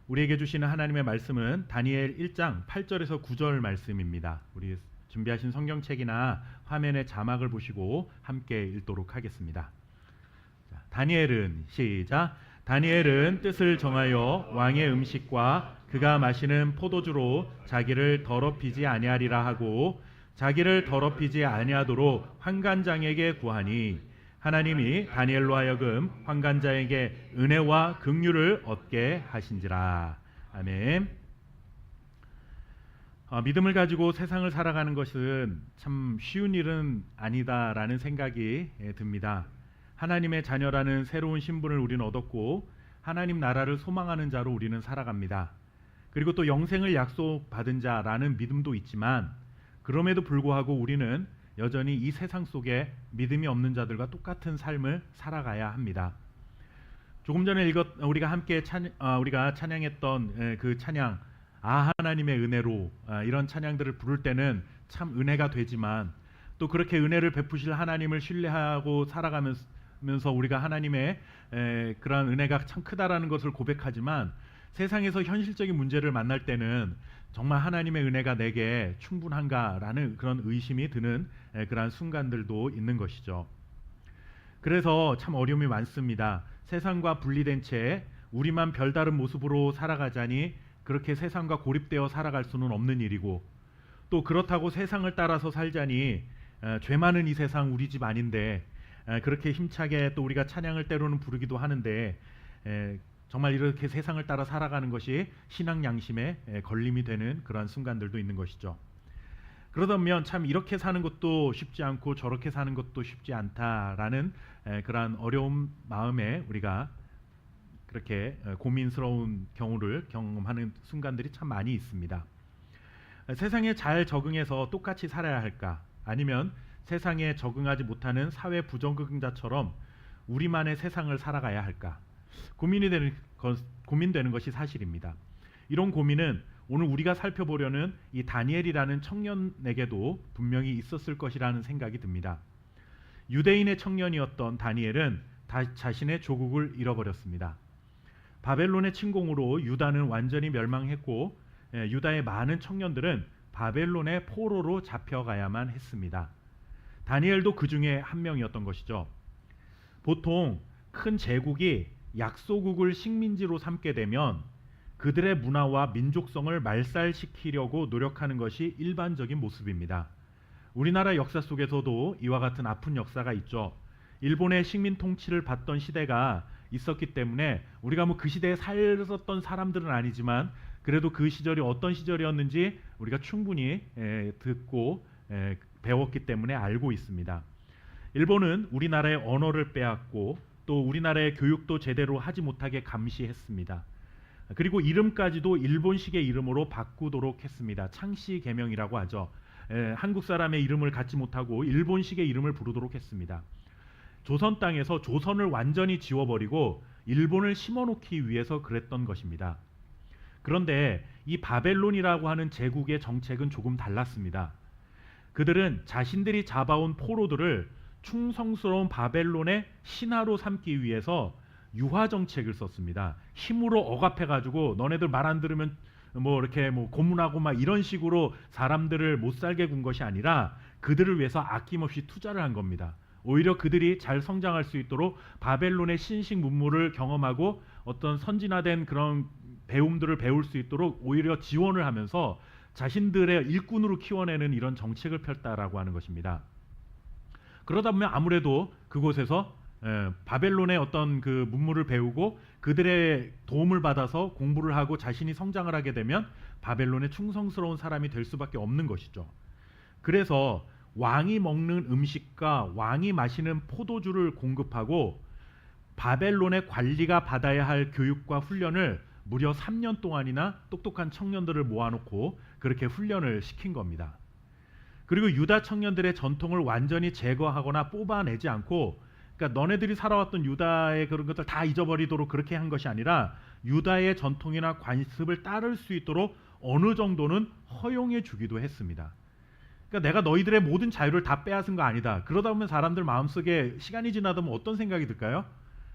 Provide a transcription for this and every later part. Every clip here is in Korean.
우리에게 주시는 하나님의 말씀은 다니엘 1장 8절에서 9절 말씀입니다. 우리 준비하신 성경책이나 화면의 자막을 보시고 함께 읽도록 하겠습니다. 자, 다니엘은 시작. 다니엘은 뜻을 정하여 왕의 음식과 그가 마시는 포도주로 자기를 더럽히지 아니하리라 하고 자기를 더럽히지 아니하도록 환관장에게 구하니 하나님이 다니엘로 하여금 환관자에게 은혜와 긍휼을 얻게 하신지라. 아멘. 믿음을 가지고 세상을 살아가는 것은 참 쉬운 일은 아니다라는 생각이 듭니다. 하나님의 자녀라는 새로운 신분을 우리는 얻었고 하나님 나라를 소망하는 자로 우리는 살아갑니다. 그리고 또 영생을 약속받은 자라는 믿음도 있지만 그럼에도 불구하고 우리는 여전히 이 세상 속에 믿음이 없는 자들과 똑같은 삶을 살아가야 합니다. 조금 전에 우리가 함께 우리가 찬양했던 그 찬양 하나님의 은혜로 이런 찬양들을 부를 때는 참 은혜가 되지만 또 그렇게 은혜를 베푸실 하나님을 신뢰하고 살아가면서 우리가 하나님의 그러한 은혜가 참 크다라는 것을 고백하지만 세상에서 현실적인 문제를 만날 때는 정말 하나님의 은혜가 내게 충분한가라는 그런 의심이 드는 그러한 순간들도 있는 것이죠. 그래서 참 어려움이 많습니다. 세상과 분리된 채 우리만 별다른 모습으로 살아가자니 그렇게 세상과 고립되어 살아갈 수는 없는 일이고 또 그렇다고 세상을 따라서 살자니 죄 많은 이 세상 우리 집 아닌데 그렇게 힘차게 또 우리가 찬양을 때로는 부르기도 하는데 정말 이렇게 세상을 따라 살아가는 것이 신앙 양심에 걸림이 되는 그러한 순간들도 있는 것이죠. 그러다 보면 참 이렇게 사는 것도 쉽지 않고 저렇게 사는 것도 쉽지 않다라는 그러한 어려운 마음에 우리가 그렇게 고민스러운 경우를 경험하는 순간들이 참 많이 있습니다. 세상에 잘 적응해서 똑같이 살아야 할까? 아니면 세상에 적응하지 못하는 사회 부적응자처럼 우리만의 세상을 살아가야 할까? 고민되는 것이 사실입니다. 이런 고민은 오늘 우리가 살펴보려는 이 다니엘이라는 청년에게도 분명히 있었을 것이라는 생각이 듭니다. 유대인의 청년이었던 다니엘은 자신의 조국을 잃어버렸습니다. 바벨론의 침공으로 유다는 완전히 멸망했고 유다의 많은 청년들은 바벨론의 포로로 잡혀가야만 했습니다. 다니엘도 그 중에 한 명이었던 것이죠. 보통 큰 제국이 약소국을 식민지로 삼게 되면 그들의 문화와 민족성을 말살시키려고 노력하는 것이 일반적인 모습입니다. 우리나라 역사 속에서도 이와 같은 아픈 역사가 있죠. 일본의 식민 통치를 받던 시대가 있었기 때문에 우리가 그 시대에 살았던 사람들은 아니지만 그래도 그 시절이 어떤 시절이었는지 우리가 충분히 듣고 배웠기 때문에 알고 있습니다. 일본은 우리나라의 언어를 빼앗고 또 우리나라의 교육도 제대로 하지 못하게 감시했습니다. 그리고 이름까지도 일본식의 이름으로 바꾸도록 했습니다. 창씨 개명이라고 하죠. 한국 사람의 이름을 갖지 못하고 일본식의 이름을 부르도록 했습니다. 조선 땅에서 조선을 완전히 지워버리고 일본을 심어놓기 위해서 그랬던 것입니다. 그런데 이 바벨론이라고 하는 제국의 정책은 조금 달랐습니다. 그들은 자신들이 잡아온 포로들을 충성스러운 바벨론의 신하로 삼기 위해서 유화 정책을 썼습니다. 힘으로 억압해가지고 너네들 말 안 들으면 이렇게 고문하고 이런 식으로 사람들을 못 살게 군 것이 아니라 그들을 위해서 아낌없이 투자를 한 겁니다. 오히려 그들이 잘 성장할 수 있도록 바벨론의 신식 문물을 경험하고 어떤 선진화된 그런 배움들을 배울 수 있도록 오히려 지원을 하면서 자신들의 일꾼으로 키워내는 이런 정책을 폈다라고 하는 것입니다. 그러다 보면 아무래도 그곳에서 바벨론의 어떤 그 문물을 배우고 그들의 도움을 받아서 공부를 하고 자신이 성장을 하게 되면 바벨론의 충성스러운 사람이 될 수밖에 없는 것이죠. 그래서 왕이 먹는 음식과 왕이 마시는 포도주를 공급하고 바벨론의 관리가 받아야 할 교육과 훈련을 무려 3년 동안이나 똑똑한 청년들을 모아놓고 그렇게 훈련을 시킨 겁니다. 그리고 유다 청년들의 전통을 완전히 제거하거나 뽑아내지 않고, 그러니까 너네들이 살아왔던 유다의 그런 것들 다 잊어버리도록 그렇게 한 것이 아니라 유다의 전통이나 관습을 따를 수 있도록 어느 정도는 허용해 주기도 했습니다. 그러니까 내가 너희들의 모든 자유를 다 빼앗은 거 아니다. 그러다 보면 사람들 마음속에 시간이 지나다 보면 어떤 생각이 들까요?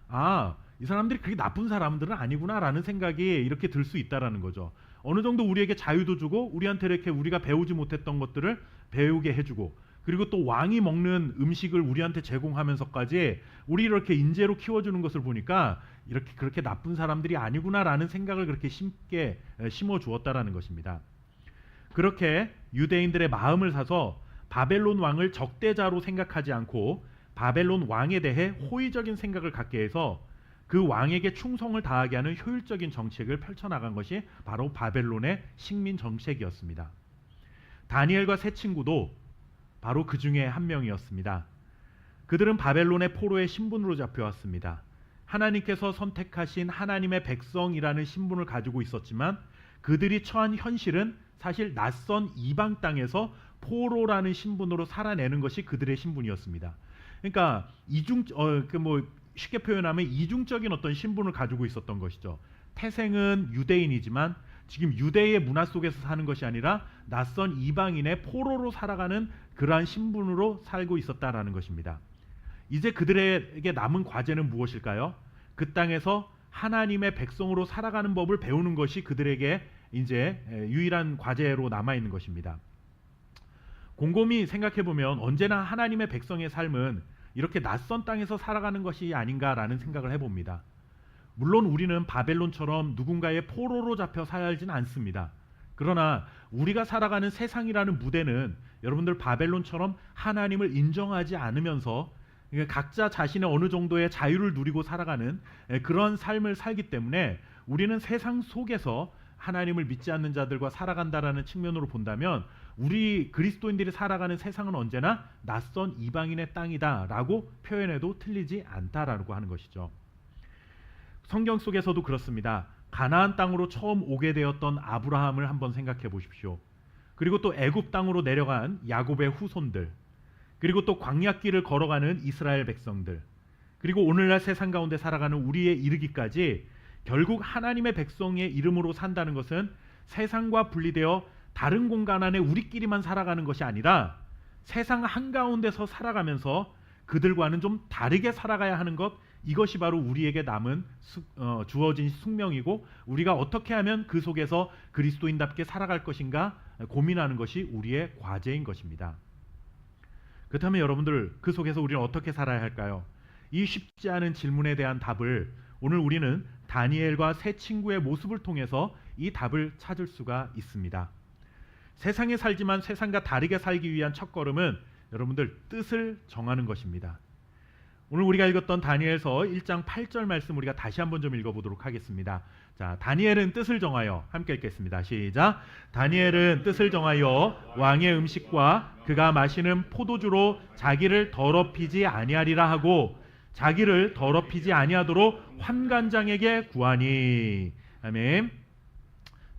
아, 이 사람들이 그렇게 나쁜 사람들은 아니구나라는 생각이 이렇게 들 수 있다라는 거죠. 어느 정도 우리에게 자유도 주고 우리한테 이렇게 우리가 배우지 못했던 것들을 배우게 해주고, 그리고 또 왕이 먹는 음식을 우리한테 제공하면서까지 우리 이렇게 인재로 키워주는 것을 보니까 이렇게 그렇게 나쁜 사람들이 아니구나라는 생각을 그렇게 심어 주었다라는 것입니다. 그렇게 유대인들의 마음을 사서 바벨론 왕을 적대자로 생각하지 않고 바벨론 왕에 대해 호의적인 생각을 갖게 해서 그 왕에게 충성을 다하게 하는 효율적인 정책을 펼쳐나간 것이 바로 바벨론의 식민 정책이었습니다. 다니엘과 세 친구도 바로 그 중에 한 명이었습니다. 그들은 바벨론의 포로의 신분으로 잡혀왔습니다. 하나님께서 선택하신 하나님의 백성이라는 신분을 가지고 있었지만 그들이 처한 현실은 사실 낯선 이방 땅에서 포로라는 신분으로 살아내는 것이 그들의 신분이었습니다. 그러니까 쉽게 표현하면 이중적인 어떤 신분을 가지고 있었던 것이죠. 태생은 유대인이지만 지금 유대의 문화 속에서 사는 것이 아니라 낯선 이방인의 포로로 살아가는 그러한 신분으로 살고 있었다라는 것입니다. 이제 그들에게 남은 과제는 무엇일까요? 그 땅에서 하나님의 백성으로 살아가는 법을 배우는 것이 그들에게 이제 유일한 과제로 남아 있는 것입니다. 곰곰이 생각해 보면 언제나 하나님의 백성의 삶은 이렇게 낯선 땅에서 살아가는 것이 아닌가라는 생각을 해봅니다. 물론 우리는 바벨론처럼 누군가의 포로로 잡혀 살지는 않습니다. 그러나 우리가 살아가는 세상이라는 무대는 여러분들 바벨론처럼 하나님을 인정하지 않으면서 각자 자신의 어느 정도의 자유를 누리고 살아가는 그런 삶을 살기 때문에 우리는 세상 속에서 하나님을 믿지 않는 자들과 살아간다라는 측면으로 본다면 우리 그리스도인들이 살아가는 세상은 언제나 낯선 이방인의 땅이다라고 표현해도 틀리지 않다라고 하는 것이죠. 성경 속에서도 그렇습니다. 가나안 땅으로 처음 오게 되었던 아브라함을 한번 생각해 보십시오. 그리고 또 애굽 땅으로 내려간 야곱의 후손들, 그리고 또 광야길을 걸어가는 이스라엘 백성들, 그리고 오늘날 세상 가운데 살아가는 우리에 이르기까지 결국 하나님의 백성의 이름으로 산다는 것은 세상과 분리되어 다른 공간 안에 우리끼리만 살아가는 것이 아니라 세상 한가운데서 살아가면서 그들과는 좀 다르게 살아가야 하는 것, 이것이 바로 우리에게 남은 주어진 숙명이고 우리가 어떻게 하면 그 속에서 그리스도인답게 살아갈 것인가 고민하는 것이 우리의 과제인 것입니다. 그렇다면 여러분들 그 속에서 우리는 어떻게 살아야 할까요? 이 쉽지 않은 질문에 대한 답을 오늘 우리는 다니엘과 세 친구의 모습을 통해서 이 답을 찾을 수가 있습니다. 세상에 살지만 세상과 다르게 살기 위한 첫걸음은 여러분들 뜻을 정하는 것입니다. 오늘 우리가 읽었던 다니엘서 1장 8절 말씀 우리가 다시 한번 좀 읽어보도록 하겠습니다. 자, 다니엘은 뜻을 정하여, 함께 읽겠습니다. 시작. 다니엘은 뜻을 정하여 왕의 음식과 그가 마시는 포도주로 자기를 더럽히지 아니하리라 하고 자기를 더럽히지 아니하도록 환관장에게 구하니. 아멘.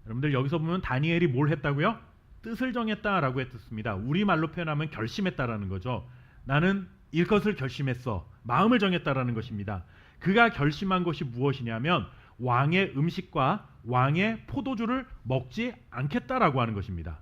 여러분들 여기서 보면 다니엘이 뭘 했다고요? 뜻을 정했다라고 했습니다. 우리말로 표현하면 결심했다라는 거죠. 나는 이것을 결심했어. 마음을 정했다라는 것입니다. 그가 결심한 것이 무엇이냐면 왕의 음식과 왕의 포도주를 먹지 않겠다라고 하는 것입니다.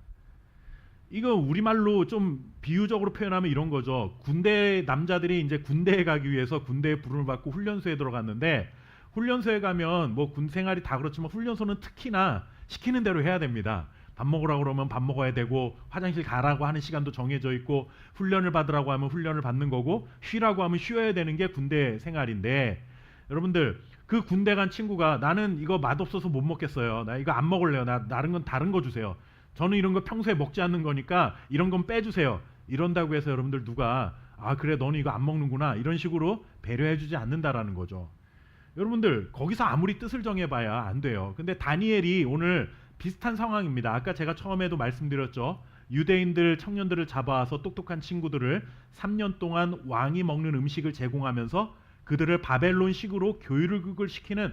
이거 우리말로 좀 비유적으로 표현하면 이런 거죠. 군대 남자들이 이제 군대에 가기 위해서 군대에 부름을 받고 훈련소에 들어갔는데 훈련소에 가면 뭐 군 생활이 다 그렇지만 훈련소는 특히나 시키는 대로 해야 됩니다. 밥 먹으라고 그러면 밥 먹어야 되고 화장실 가라고 하는 시간도 정해져 있고 훈련을 받으라고 하면 훈련을 받는 거고 쉬라고 하면 쉬어야 되는 게 군대 생활인데 여러분들 그 군대 간 친구가 나는 이거 맛없어서 못 먹겠어요. 나 이거 안 먹을래요. 나 다른 거 주세요. 저는 이런 거 평소에 먹지 않는 거니까 이런 건 빼주세요. 이런다고 해서 여러분들 누가 아 그래 너는 이거 안 먹는구나 이런 식으로 배려해주지 않는다라는 거죠. 여러분들 거기서 아무리 뜻을 정해봐야 안 돼요. 근데 다니엘이 오늘 비슷한 상황입니다. 아까 제가 처음에도 말씀드렸죠. 유대인들 청년들을 잡아와서 똑똑한 친구들을 3년 동안 왕이 먹는 음식을 제공하면서 그들을 바벨론식으로 교육을 시키는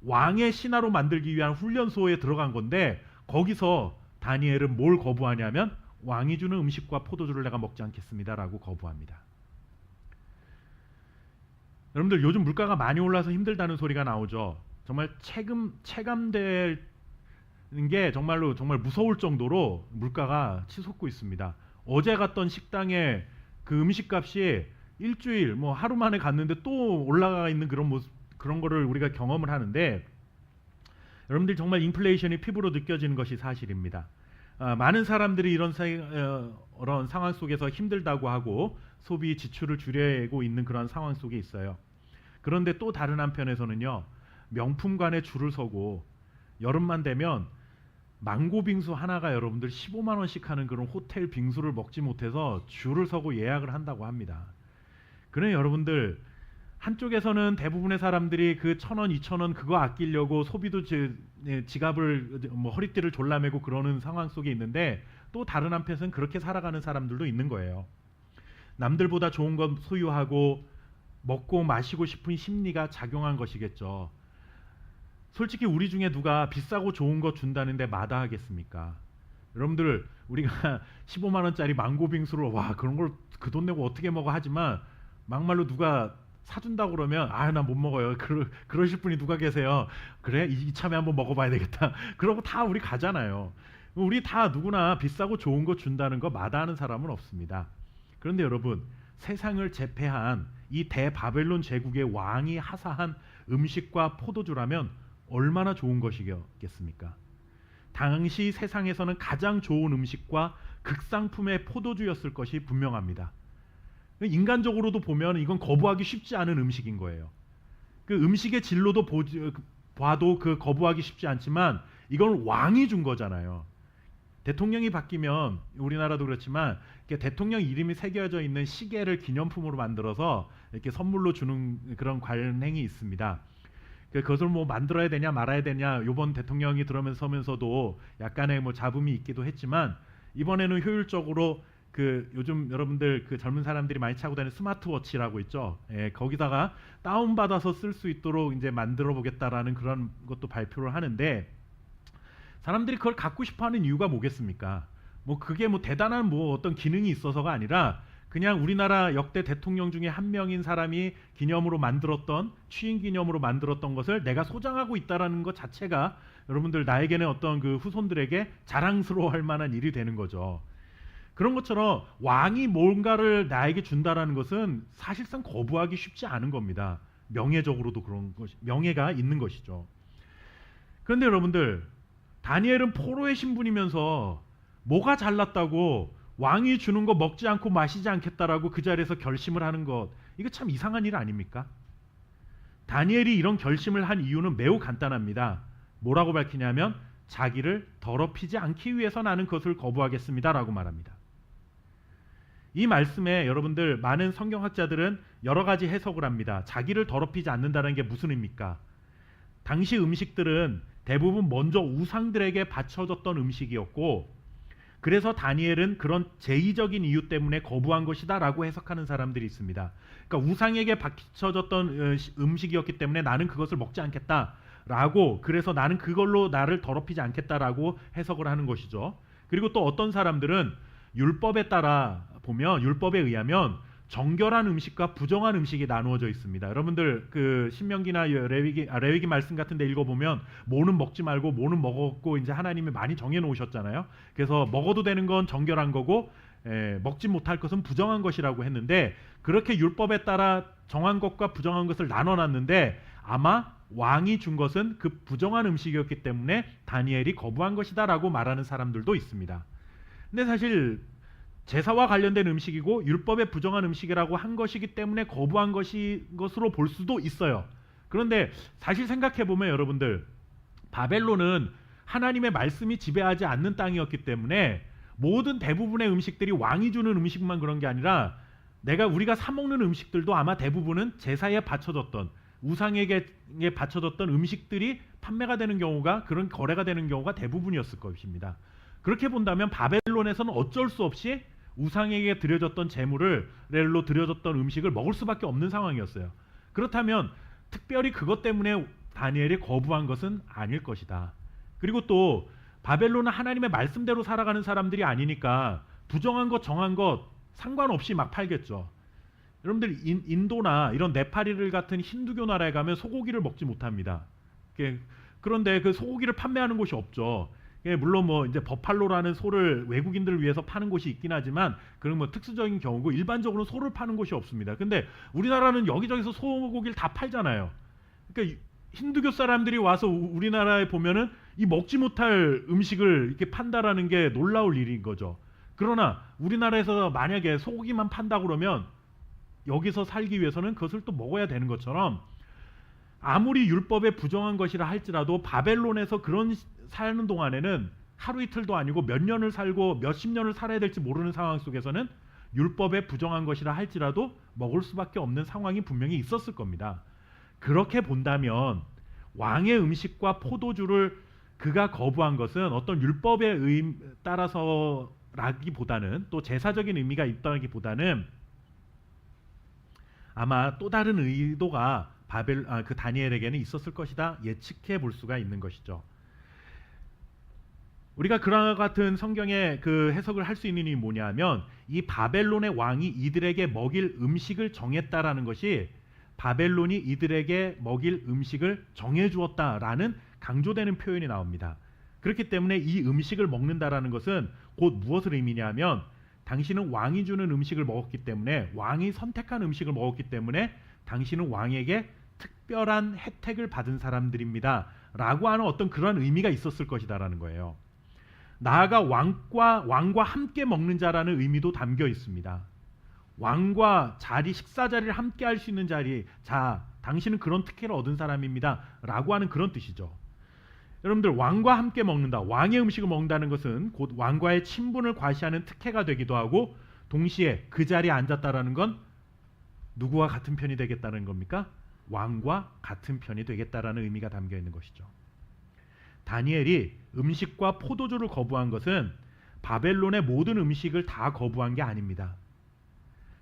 왕의 신하로 만들기 위한 훈련소에 들어간 건데 거기서 다니엘은 뭘 거부하냐면 왕이 주는 음식과 포도주를 내가 먹지 않겠습니다라고 거부합니다. 여러분들 요즘 물가가 많이 올라서 힘들다는 소리가 나오죠. 정말 체감될 게 정말 무서울 정도로 물가가 치솟고 있습니다. 어제 갔던 식당에 그 음식값이 일주일 하루 만에 갔는데 또 올라가 있는 그런 모습 그런 거를 우리가 경험을 하는데 여러분들 정말 인플레이션이 피부로 느껴지는 것이 사실입니다. 많은 사람들이 이런 상황 속에서 힘들다고 하고 소비 지출을 줄이고 있는 그런 상황 속에 있어요. 그런데 또 다른 한편에서는요, 명품관에 줄을 서고 여름만 되면 망고 빙수 하나가 여러분들 15만 원씩 하는 그런 호텔 빙수를 먹지 못해서 줄을 서고 예약을 한다고 합니다. 그래 여러분들, 한쪽에서는 대부분의 사람들이 그 1,000원, 2,000원 그거 아끼려고 소비도 지갑을 뭐 허리띠를 졸라매고 그러는 상황 속에 있는데, 또 다른 한편에서는 그렇게 살아가는 사람들도 있는 거예요. 남들보다 좋은 것 소유하고 먹고 마시고 싶은 심리가 작용한 것이겠죠. 솔직히 우리 중에 누가 비싸고 좋은 거 준다는데 마다하겠습니까? 여러분들, 우리가 15만 원짜리 망고 빙수를 와 그런 걸 그 돈 내고 어떻게 먹어 하지만, 막말로 누가 사준다고 그러면 아 나 못 먹어요. 그러실 분이 누가 계세요? 그래 이참에 한번 먹어봐야 되겠다. 그러고 다 우리 가잖아요. 우리 다 누구나 비싸고 좋은 거 준다는 거 마다하는 사람은 없습니다. 그런데 여러분, 세상을 제패한 이 대바벨론 제국의 왕이 하사한 음식과 포도주라면 얼마나 좋은 것이겠습니까? 당시 세상에서는 가장 좋은 음식과 극상품의 포도주였을 것이 분명합니다. 인간적으로도 보면 이건 거부하기 쉽지 않은 음식인 거예요. 그 음식의 진로도 봐도 그 거부하기 쉽지 않지만 이건 왕이 준 거잖아요. 대통령이 바뀌면 우리나라도 그렇지만 대통령 이름이 새겨져 있는 시계를 기념품으로 만들어서 이렇게 선물로 주는 그런 관행이 있습니다. 그것을 뭐 만들어야 되냐 말아야 되냐 이번 대통령이 들어서면서도 약간의 뭐 잡음이 있기도 했지만, 이번에는 효율적으로 그 요즘 여러분들 그 젊은 사람들이 많이 차고 다니는 스마트워치라고 있죠. 예, 거기다가 다운 받아서 쓸 수 있도록 이제 만들어 보겠다라는 그런 것도 발표를 하는데, 사람들이 그걸 갖고 싶어하는 이유가 뭐겠습니까? 뭐 그게 뭐 대단한 뭐 어떤 기능이 있어서가 아니라 그냥 우리나라 역대 대통령 중에 한 명인 사람이 기념으로 만들었던, 취임 기념으로 만들었던 것을 내가 소장하고 있다라는 것 자체가 여러분들 나에게는 어떤 그 후손들에게 자랑스러워할 만한 일이 되는 거죠. 그런 것처럼 왕이 뭔가를 나에게 준다라는 것은 사실상 거부하기 쉽지 않은 겁니다. 명예적으로도 그런 것이, 명예가 있는 것이죠. 그런데 여러분들, 다니엘은 포로의 신분이면서 뭐가 잘났다고 왕이 주는 거 먹지 않고 마시지 않겠다라고 그 자리에서 결심을 하는 것, 이거 참 이상한 일 아닙니까? 다니엘이 이런 결심을 한 이유는 매우 간단합니다. 뭐라고 밝히냐면 자기를 더럽히지 않기 위해서 나는 그것을 거부하겠습니다라고 말합니다. 이 말씀에 여러분들 많은 성경학자들은 여러 가지 해석을 합니다. 자기를 더럽히지 않는다는 게 무슨 의미입니까? 당시 음식들은 대부분 먼저 우상들에게 바쳐졌던 음식이었고, 그래서 다니엘은 그런 제의적인 이유 때문에 거부한 것이다 라고 해석하는 사람들이 있습니다. 그러니까 우상에게 바쳐졌던 음식이었기 때문에 나는 그것을 먹지 않겠다 라고, 그래서 나는 그걸로 나를 더럽히지 않겠다라고 해석을 하는 것이죠. 그리고 또 어떤 사람들은 율법에 따라 보면, 율법에 의하면 정결한 음식과 부정한 음식이 나누어져 있습니다. 여러분들 그 신명기나 레위기 말씀 같은 데 읽어보면 뭐는 먹지 말고 뭐는 먹었고 이제 하나님이 많이 정해 놓으셨잖아요. 그래서 먹어도 되는 건 정결한 거고 먹지 못할 것은 부정한 것이라고 했는데, 그렇게 율법에 따라 정한 것과 부정한 것을 나눠놨는데 아마 왕이 준 것은 그 부정한 음식이었기 때문에 다니엘이 거부한 것이다 라고 말하는 사람들도 있습니다. 근데 사실 제사와 관련된 음식이고 율법에 부정한 음식이라고 한 것이기 때문에 거부한 것으로 볼 수도 있어요. 그런데 사실 생각해보면 여러분들, 바벨론은 하나님의 말씀이 지배하지 않는 땅이었기 때문에 모든 대부분의 음식들이 왕이 주는 음식만 그런 게 아니라 우리가 사 먹는 음식들도 아마 대부분은 제사에 바쳐졌던, 우상에게 바쳐졌던 음식들이 판매가 되는 경우가, 그런 거래가 되는 경우가 대부분이었을 것입니다. 그렇게 본다면 바벨론에서는 어쩔 수 없이 우상에게 드려졌던 제물로 드려졌던 음식을 먹을 수밖에 없는 상황이었어요. 그렇다면 특별히 그것 때문에 다니엘이 거부한 것은 아닐 것이다. 그리고 또 바벨론은 하나님의 말씀대로 살아가는 사람들이 아니니까 부정한 것 정한 것 상관없이 막 팔겠죠. 여러분들 인도나 이런 네팔 같은 힌두교 나라에 가면 소고기를 먹지 못합니다. 그런데 그 소고기를 판매하는 곳이 없죠. 물론 뭐 이제 버팔로라는 소를 외국인들을 위해서 파는 곳이 있긴 하지만 그런 뭐 특수적인 경우고, 일반적으로 소를 파는 곳이 없습니다. 근데 우리나라는 여기저기서 소고기를 다 팔잖아요. 그러니까 힌두교 사람들이 와서 우리나라에 보면은 이 먹지 못할 음식을 이렇게 판다라는 게 놀라울 일인 거죠. 그러나 우리나라에서 만약에 소고기만 판다 그러면 여기서 살기 위해서는 그것을 또 먹어야 되는 것처럼, 아무리 율법에 부정한 것이라 할지라도 바벨론에서 그런 사는 동안에는 하루 이틀도 아니고 몇 년을 살고 몇십 년을 살아야 될지 모르는 상황 속에서는 율법에 부정한 것이라 할지라도 먹을 수밖에 없는 상황이 분명히 있었을 겁니다. 그렇게 본다면 왕의 음식과 포도주를 그가 거부한 것은 어떤 율법에 따라서라기보다는, 또 제사적인 의미가 있다기보다는 아마 또 다른 의도가 그 다니엘에게는 있었을 것이다 예측해 볼 수가 있는 것이죠. 우리가 그와 같은 성경의 그 해석을 할 수 있는 이유는 뭐냐면, 이 바벨론의 왕이 이들에게 먹일 음식을 정했다라는 것이 바벨론이 이들에게 먹일 음식을 정해 주었다라는 강조되는 표현이 나옵니다. 그렇기 때문에 이 음식을 먹는다라는 것은 곧 무엇을 의미냐면, 당신은 왕이 주는 음식을 먹었기 때문에, 왕이 선택한 음식을 먹었기 때문에 당신은 왕에게 특별한 혜택을 받은 사람들입니다 라고 하는 어떤 그런 의미가 있었을 것이다라는 거예요. 나아가 왕과 함께 먹는 자라는 의미도 담겨 있습니다. 왕과 식사 자리를 함께 할 수 있는 당신은 그런 특혜를 얻은 사람입니다 라고 하는 그런 뜻이죠. 여러분들, 왕과 함께 먹는다, 왕의 음식을 먹는다는 것은 곧 왕과의 친분을 과시하는 특혜가 되기도 하고, 동시에 그 자리에 앉았다라는 건 누구와 같은 편이 되겠다는 겁니까? 왕과 같은 편이 되겠다라는 의미가 담겨 있는 것이죠. 다니엘이 음식과 포도주를 거부한 것은 바벨론의 모든 음식을 다 거부한 게 아닙니다.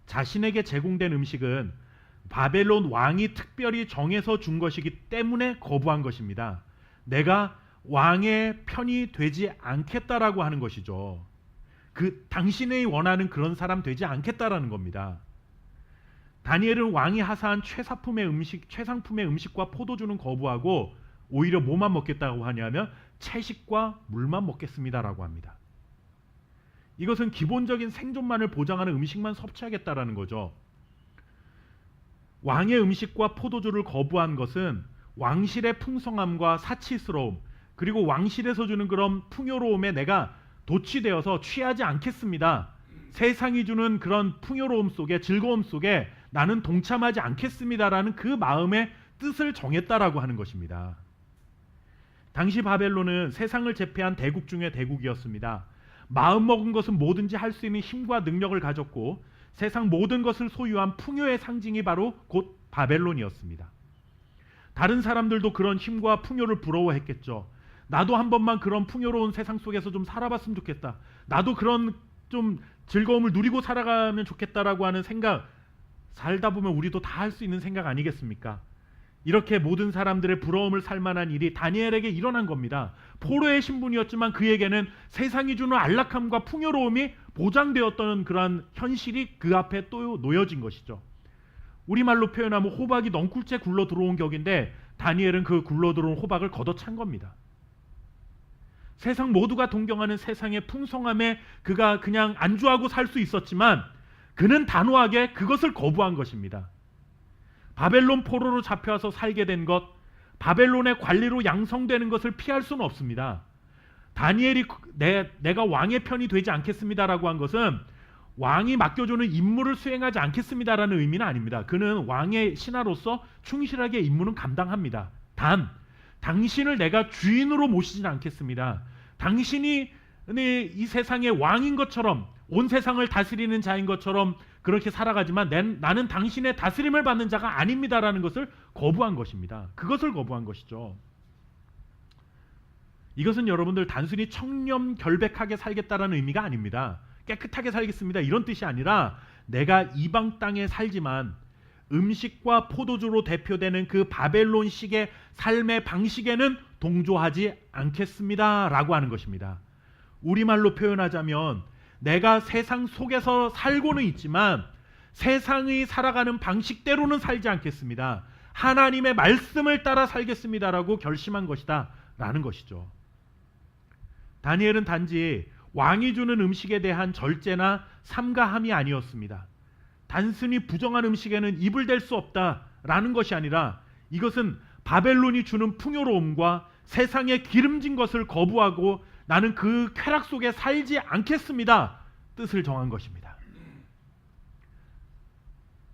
자신에게 제공된 음식은 바벨론 왕이 특별히 정해서 준 것이기 때문에 거부한 것입니다. 내가 왕의 편이 되지 않겠다라고 하는 것이죠. 당신이 원하는 그런 사람 되지 않겠다라는 겁니다. 다니엘은 왕이 하사한 최상품의 음식과 포도주는 거부하고 오히려 뭐만 먹겠다고 하냐면 채식과 물만 먹겠습니다라고 합니다. 이것은 기본적인 생존만을 보장하는 음식만 섭취하겠다라는 거죠. 왕의 음식과 포도주를 거부한 것은 왕실의 풍성함과 사치스러움, 그리고 왕실에서 주는 그런 풍요로움에 내가 도취되어서 취하지 않겠습니다. 세상이 주는 그런 풍요로움 속에, 즐거움 속에 나는 동참하지 않겠습니다라는 그 마음의 뜻을 정했다라고 하는 것입니다. 당시 바벨론은 세상을 제패한 대국 중의 대국이었습니다. 마음먹은 것은 뭐든지 할 수 있는 힘과 능력을 가졌고, 세상 모든 것을 소유한 풍요의 상징이 바로 곧 바벨론이었습니다. 다른 사람들도 그런 힘과 풍요를 부러워했겠죠. 나도 한 번만 그런 풍요로운 세상 속에서 좀 살아봤으면 좋겠다. 나도 그런 좀 즐거움을 누리고 살아가면 좋겠다라고 하는 생각, 살다 보면 우리도 다 할 수 있는 생각 아니겠습니까? 이렇게 모든 사람들의 부러움을 살 만한 일이 다니엘에게 일어난 겁니다. 포로의 신분이었지만 그에게는 세상이 주는 안락함과 풍요로움이 보장되었던 그러한 현실이 그 앞에 또 놓여진 것이죠. 우리말로 표현하면 호박이 넝쿨째 굴러 들어온 격인데, 다니엘은 그 굴러 들어온 호박을 걷어찬 겁니다. 세상 모두가 동경하는 세상의 풍성함에 그가 그냥 안주하고 살 수 있었지만, 그는 단호하게 그것을 거부한 것입니다. 바벨론 포로로 잡혀와서 살게 된 것, 바벨론의 관리로 양성되는 것을 피할 수는 없습니다. 다니엘이 내가 왕의 편이 되지 않겠습니다라고 한 것은 왕이 맡겨주는 임무를 수행하지 않겠습니다라는 의미는 아닙니다. 그는 왕의 신하로서 충실하게 임무는 감당합니다. 단, 당신을 내가 주인으로 모시진 않겠습니다. 당신이 이 세상의 왕인 것처럼, 온 세상을 다스리는 자인 것처럼 그렇게 살아가지만 나는 당신의 다스림을 받는 자가 아닙니다라는 것을 거부한 것입니다. 그것을 거부한 것이죠. 이것은 여러분들 단순히 청렴결백하게 살겠다라는 의미가 아닙니다. 깨끗하게 살겠습니다 이런 뜻이 아니라, 내가 이방 땅에 살지만 음식과 포도주로 대표되는 그 바벨론식의 삶의 방식에는 동조하지 않겠습니다 라고 하는 것입니다. 우리말로 표현하자면, 내가 세상 속에서 살고는 있지만 세상의 살아가는 방식대로는 살지 않겠습니다. 하나님의 말씀을 따라 살겠습니다라고 결심한 것이다 라는 것이죠. 다니엘은 단지 왕이 주는 음식에 대한 절제나 삼가함이 아니었습니다. 단순히 부정한 음식에는 입을 댈 수 없다라는 것이 아니라, 이것은 바벨론이 주는 풍요로움과 세상의 기름진 것을 거부하고 나는 그 쾌락 속에 살지 않겠습니다. 뜻을 정한 것입니다.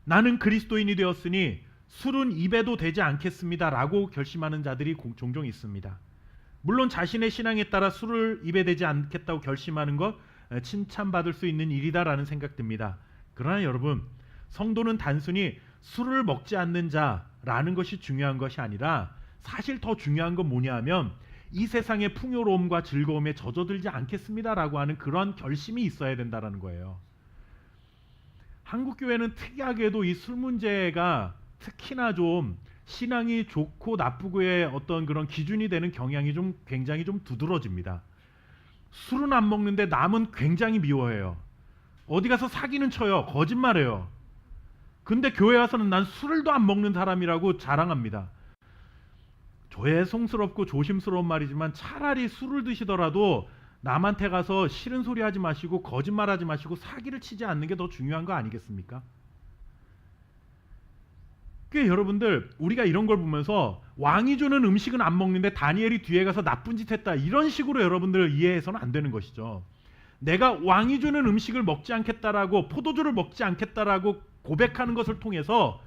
나는 그리스도인이 되었으니 술은 입에도 대지 않겠습니다 라고 결심하는 자들이 종종 있습니다. 물론 자신의 신앙에 따라 술을 입에 대지 않겠다고 결심하는 것 칭찬받을 수 있는 일이다라는 생각 듭니다. 그러나 여러분, 성도는 단순히 술을 먹지 않는 자라는 것이 중요한 것이 아니라 사실 더 중요한 건 뭐냐 하면 이 세상의 풍요로움과 즐거움에 젖어들지 않겠습니다라고 하는 그런 결심이 있어야 된다는 거예요. 한국 교회는 특이하게도 이 술 문제가 특히나 좀 신앙이 좋고 나쁘고의 어떤 그런 기준이 되는 경향이 좀 굉장히 좀 두드러집니다. 술은 안 먹는데 남은 굉장히 미워해요. 어디 가서 사기는 쳐요. 거짓말해요. 근데 교회 와서는 난 술도 안 먹는 사람이라고 자랑합니다. 죄송스럽고 조심스러운 말이지만 차라리 술을 드시더라도 남한테 가서 싫은 소리 하지 마시고 거짓말하지 마시고 사기를 치지 않는 게 더 중요한 거 아니겠습니까? 여러분들, 우리가 이런 걸 보면서 왕이 주는 음식은 안 먹는데 다니엘이 뒤에 가서 나쁜 짓 했다, 이런 식으로 여러분들 이해해서는 안 되는 것이죠. 내가 왕이 주는 음식을 먹지 않겠다라고, 포도주를 먹지 않겠다라고 고백하는 것을 통해서,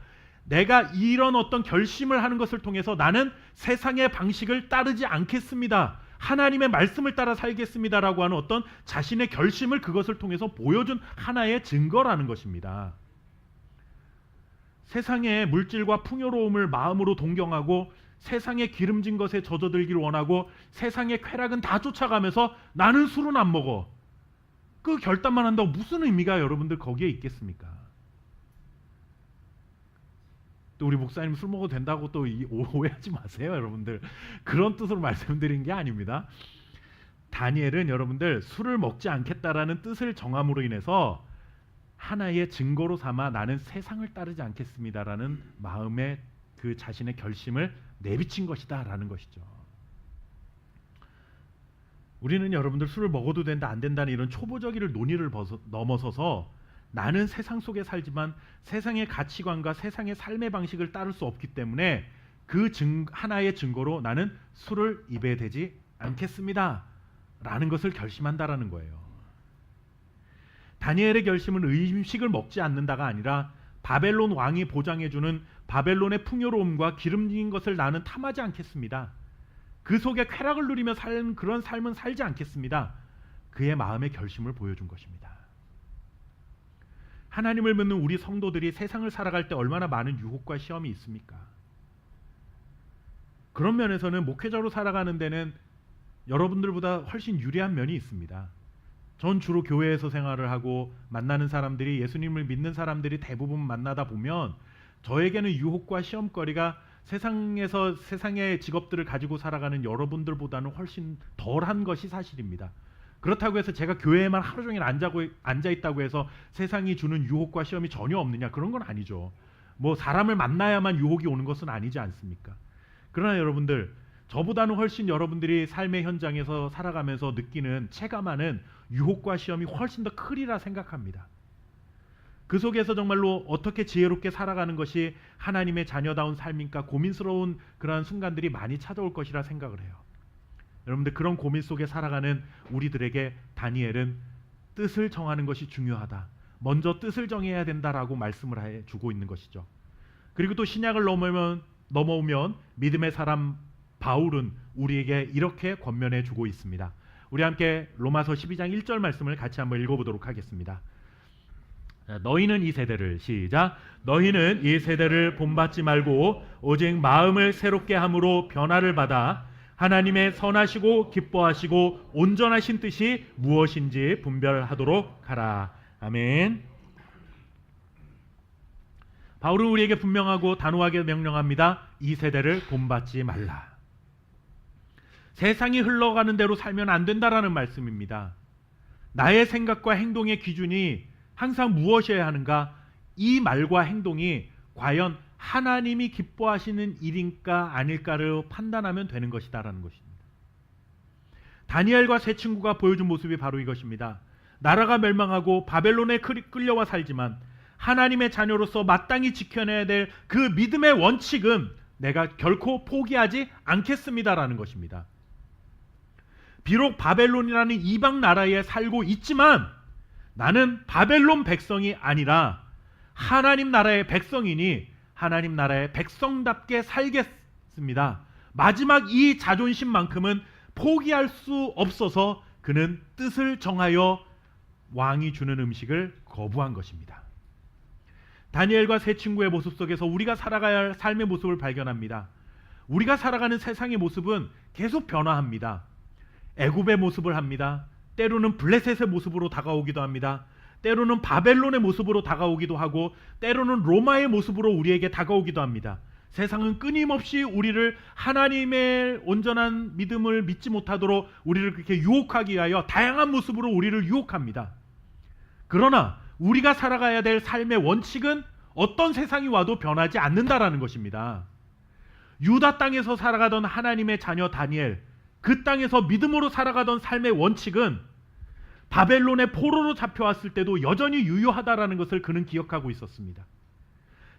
내가 이런 어떤 결심을 하는 것을 통해서 나는 세상의 방식을 따르지 않겠습니다, 하나님의 말씀을 따라 살겠습니다라고 하는 어떤 자신의 결심을 그것을 통해서 보여준 하나의 증거라는 것입니다. 세상의 물질과 풍요로움을 마음으로 동경하고 세상의 기름진 것에 젖어들기를 원하고 세상의 쾌락은 다 쫓아가면서 나는 술은 안 먹어, 그 결단만 한다고 무슨 의미가 여러분들 거기에 있겠습니까? 또 우리 목사님 술 먹어도 된다고 또 오해하지 마세요, 여러분들. 그런 뜻으로 말씀드린 게 아닙니다. 다니엘은 여러분들 술을 먹지 않겠다라는 뜻을 정함으로 인해서 하나의 증거로 삼아 나는 세상을 따르지 않겠습니다라는 마음의 그 자신의 결심을 내비친 것이다라는 것이죠. 우리는 여러분들 술을 먹어도 된다 안 된다는 이런 초보적인 논의를 넘어서서 나는 세상 속에 살지만 세상의 가치관과 세상의 삶의 방식을 따를 수 없기 때문에 그 하나의 증거로 나는 술을 입에 대지 않겠습니다 라는 것을 결심한다라는 거예요. 다니엘의 결심은 음식을 먹지 않는다가 아니라 바벨론 왕이 보장해주는 바벨론의 풍요로움과 기름진 것을 나는 탐하지 않겠습니다. 그 속에 쾌락을 누리며 사는 그런 삶은 살지 않겠습니다. 그의 마음의 결심을 보여준 것입니다. 하나님을 믿는 우리 성도들이 세상을 살아갈 때 얼마나 많은 유혹과 시험이 있습니까? 그런 면에서는 목회자로 살아가는 데는 여러분들보다 훨씬 유리한 면이 있습니다. 전 주로 교회에서 생활을 하고 만나는 사람들이, 예수님을 믿는 사람들이 대부분 만나다 보면 저에게는 유혹과 시험거리가 세상의 직업들을 가지고 살아가는 여러분들보다는 훨씬 덜한 것이 사실입니다. 그렇다고 해서 제가 교회에만 하루 종일 앉아 있다고 해서 세상이 주는 유혹과 시험이 전혀 없느냐, 그런 건 아니죠. 뭐 사람을 만나야만 유혹이 오는 것은 아니지 않습니까? 그러나 여러분들, 저보다는 훨씬 여러분들이 삶의 현장에서 살아가면서 느끼는, 체감하는 유혹과 시험이 훨씬 더 크리라 생각합니다. 그 속에서 정말로 어떻게 지혜롭게 살아가는 것이 하나님의 자녀다운 삶인가 고민스러운 그러한 순간들이 많이 찾아올 것이라 생각을 해요. 여러분들, 그런 고민 속에 살아가는 우리들에게 다니엘은 뜻을 정하는 것이 중요하다, 먼저 뜻을 정해야 된다라고 말씀을 해주고 있는 것이죠. 그리고 또 신약을 넘어오면 믿음의 사람 바울은 우리에게 이렇게 권면해 주고 있습니다. 우리 함께 로마서 12장 1절 말씀을 같이 한번 읽어보도록 하겠습니다. 너희는 이 세대를, 시작, 너희는 이 세대를 본받지 말고 오직 마음을 새롭게 함으로 변화를 받아 하나님의 선하시고 기뻐하시고 온전하신 뜻이 무엇인지 분별하도록 하라. 아멘. 바울은 우리에게 분명하고 단호하게 명령합니다. 이 세대를 본받지 말라. 세상이 흘러가는 대로 살면 안 된다라는 말씀입니다. 나의 생각과 행동의 기준이 항상 무엇이어야 하는가? 이 말과 행동이 과연 하나님이 기뻐하시는 일인가 아닐까를 판단하면 되는 것이다라는 것입니다. 다니엘과 세 친구가 보여준 모습이 바로 이것입니다. 나라가 멸망하고 바벨론에 끌려와 살지만 하나님의 자녀로서 마땅히 지켜내야 될 그 믿음의 원칙은 내가 결코 포기하지 않겠습니다라는 것입니다. 비록 바벨론이라는 이방 나라에 살고 있지만 나는 바벨론 백성이 아니라 하나님 나라의 백성이니 하나님 나라의 백성답게 살겠습니다. 마지막 이 자존심만큼은 포기할 수 없어서 그는 뜻을 정하여 왕이 주는 음식을 거부한 것입니다. 다니엘과 세 친구의 모습 속에서 우리가 살아가야 할 삶의 모습을 발견합니다. 우리가 살아가는 세상의 모습은 계속 변화합니다. 애굽의 모습을 합니다. 때로는 블레셋의 모습으로 다가오기도 합니다. 때로는 바벨론의 모습으로 다가오기도 하고 때로는 로마의 모습으로 우리에게 다가오기도 합니다. 세상은 끊임없이 우리를 하나님의 온전한 믿음을 믿지 못하도록 우리를 그렇게 유혹하기 위하여 다양한 모습으로 우리를 유혹합니다. 그러나 우리가 살아가야 될 삶의 원칙은 어떤 세상이 와도 변하지 않는다라는 것입니다. 유다 땅에서 살아가던 하나님의 자녀 다니엘, 그 땅에서 믿음으로 살아가던 삶의 원칙은 바벨론의 포로로 잡혀왔을 때도 여전히 유효하다라는 것을 그는 기억하고 있었습니다.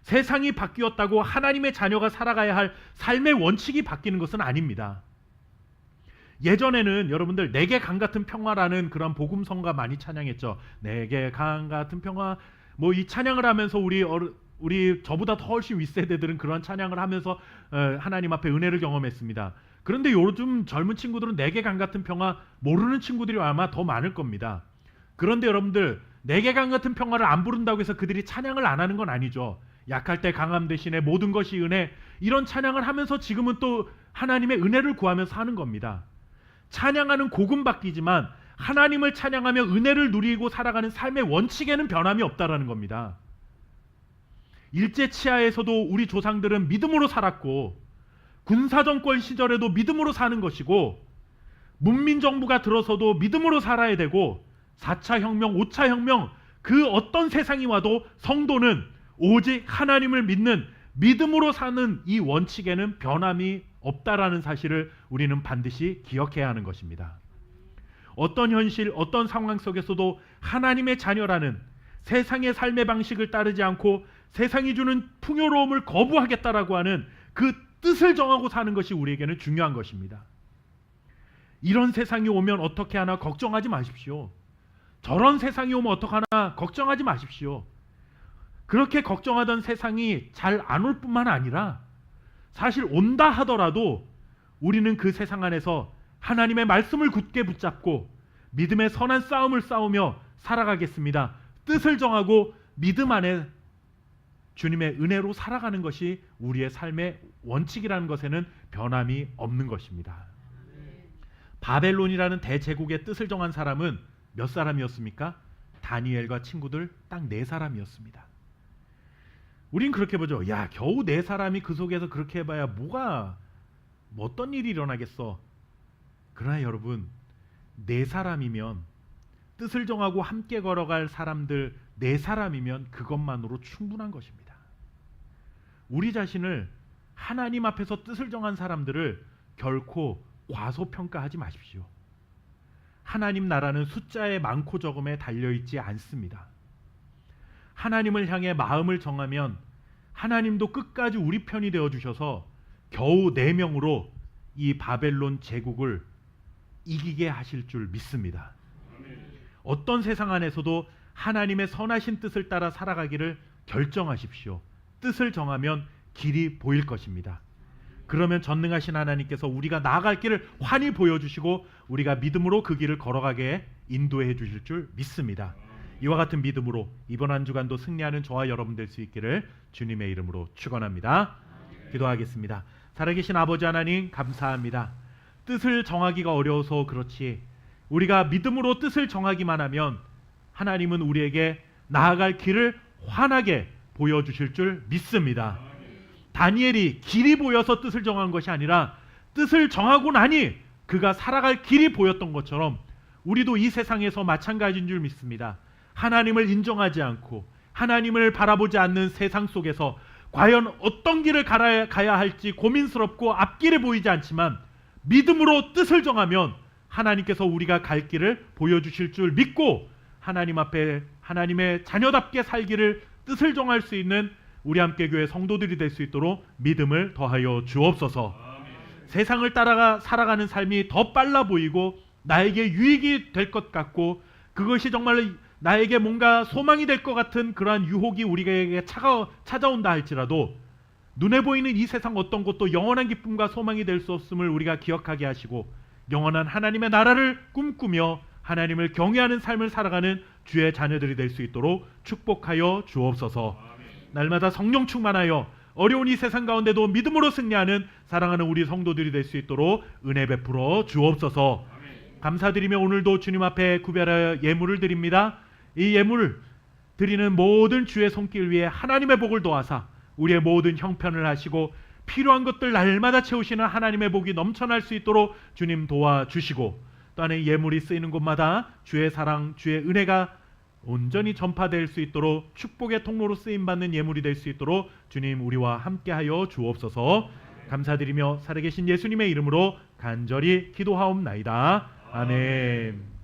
세상이 바뀌었다고 하나님의 자녀가 살아가야 할 삶의 원칙이 바뀌는 것은 아닙니다. 예전에는 여러분들 내게 강 같은 평화라는 그런 복음성가 많이 찬양했죠. 내게 강 같은 평화, 뭐 이 찬양을 하면서 우리 저보다 더 훨씬 윗세대들은 그런 찬양을 하면서 하나님 앞에 은혜를 경험했습니다. 그런데 요즘 젊은 친구들은 내게 강 같은 평화 모르는 친구들이 아마 더 많을 겁니다. 그런데 여러분들 내게 강 같은 평화를 안 부른다고 해서 그들이 찬양을 안 하는 건 아니죠. 약할 때 강함 대신에 모든 것이 은혜, 이런 찬양을 하면서 지금은 또 하나님의 은혜를 구하면서 하는 겁니다. 찬양하는 곡은 바뀌지만 하나님을 찬양하며 은혜를 누리고 살아가는 삶의 원칙에는 변함이 없다라는 겁니다. 일제 치하에서도 우리 조상들은 믿음으로 살았고 군사정권 시절에도 믿음으로 사는 것이고 문민정부가 들어서도 믿음으로 살아야 되고 4차 혁명, 5차 혁명, 그 어떤 세상이 와도 성도는 오직 하나님을 믿는 믿음으로 사는 이 원칙에는 변함이 없다라는 사실을 우리는 반드시 기억해야 하는 것입니다. 어떤 현실, 어떤 상황 속에서도 하나님의 자녀라는 세상의 삶의 방식을 따르지 않고 세상이 주는 풍요로움을 거부하겠다라고 하는 그 뜻을 정하고 사는 것이 우리에게는 중요한 것입니다. 이런 세상이 오면 어떻게 하나 걱정하지 마십시오. 저런 세상이 오면 어떡하나 걱정하지 마십시오. 그렇게 걱정하던 세상이 잘 안 올 뿐만 아니라 사실 온다 하더라도 우리는 그 세상 안에서 하나님의 말씀을 굳게 붙잡고 믿음의 선한 싸움을 싸우며 살아가겠습니다. 뜻을 정하고 믿음 안에 주님의 은혜로 살아가는 것이 우리의 삶의 원칙이라는 것에는 변함이 없는 것입니다. 바벨론이라는 대제국의 뜻을 정한 사람은 몇 사람이었습니까? 다니엘과 친구들 딱 4사람이었습니다. 우린 그렇게 보죠. 야, 겨우 4사람이 그 속에서 그렇게 해봐야 뭐가 어떤 일이 일어나겠어. 그러나 여러분, 4사람이면 뜻을 정하고 함께 걸어갈 사람들 4사람이면 그것만으로 충분한 것입니다. 우리 자신을 하나님 앞에서 뜻을 정한 사람들을 결코 과소평가하지 마십시오. 하나님 나라는 숫자의 많고 적음에 달려있지 않습니다. 하나님을 향해 마음을 정하면 하나님도 끝까지 우리 편이 되어주셔서 겨우 4명으로 이 바벨론 제국을 이기게 하실 줄 믿습니다. 어떤 세상 안에서도 하나님의 선하신 뜻을 따라 살아가기를 결정하십시오. 뜻을 정하면 길이 보일 것입니다. 그러면 전능하신 하나님께서 우리가 나아갈 길을 환히 보여주시고 우리가 믿음으로 그 길을 걸어가게 인도해 주실 줄 믿습니다. 이와 같은 믿음으로 이번 한 주간도 승리하는 저와 여러분 될 수 있기를 주님의 이름으로 축원합니다. 기도하겠습니다. 살아계신 아버지 하나님 감사합니다. 뜻을 정하기가 어려워서 그렇지 우리가 믿음으로 뜻을 정하기만 하면 하나님은 우리에게 나아갈 길을 환하게 보여주실 줄 믿습니다. 다니엘이 길이 보여서 뜻을 정한 것이 아니라 뜻을 정하고 나니 그가 살아갈 길이 보였던 것처럼 우리도 이 세상에서 마찬가지인 줄 믿습니다. 하나님을 인정하지 않고 하나님을 바라보지 않는 세상 속에서 과연 어떤 길을 가야 할지 고민스럽고 앞길이 보이지 않지만 믿음으로 뜻을 정하면 하나님께서 우리가 갈 길을 보여주실 줄 믿고 하나님 앞에 하나님의 자녀답게 살기를 뜻을 정할 수 있는 우리 함께 교회 성도들이 될 수 있도록 믿음을 더하여 주옵소서. 세상을 따라가 살아가는 삶이 더 빨라 보이고 나에게 유익이 될 것 같고 그것이 정말 나에게 뭔가 소망이 될 것 같은 그러한 유혹이 우리에게 찾아온다 할지라도 눈에 보이는 이 세상 어떤 것도 영원한 기쁨과 소망이 될 수 없음을 우리가 기억하게 하시고 영원한 하나님의 나라를 꿈꾸며 하나님을 경외하는 삶을 살아가는 주의 자녀들이 될 수 있도록 축복하여 주옵소서. 날마다 성령 충만하여 어려운 이 세상 가운데도 믿음으로 승리하는 사랑하는 우리 성도들이 될 수 있도록 은혜 베풀어 주옵소서. 감사드리며 오늘도 주님 앞에 구별하여 예물을 드립니다. 이 예물을 드리는 모든 주의 손길 위에 하나님의 복을 도하사 우리의 모든 형편을 하시고 필요한 것들 날마다 채우시는 하나님의 복이 넘쳐날 수 있도록 주님 도와주시고 또한 예물이 쓰이는 곳마다 주의 사랑, 주의 은혜가 온전히 전파될 수 있도록 축복의 통로로 쓰임받는 예물이 될 수 있도록 주님 우리와 함께하여 주옵소서. 감사드리며 살아계신 예수님의 이름으로 간절히 기도하옵나이다. 아멘.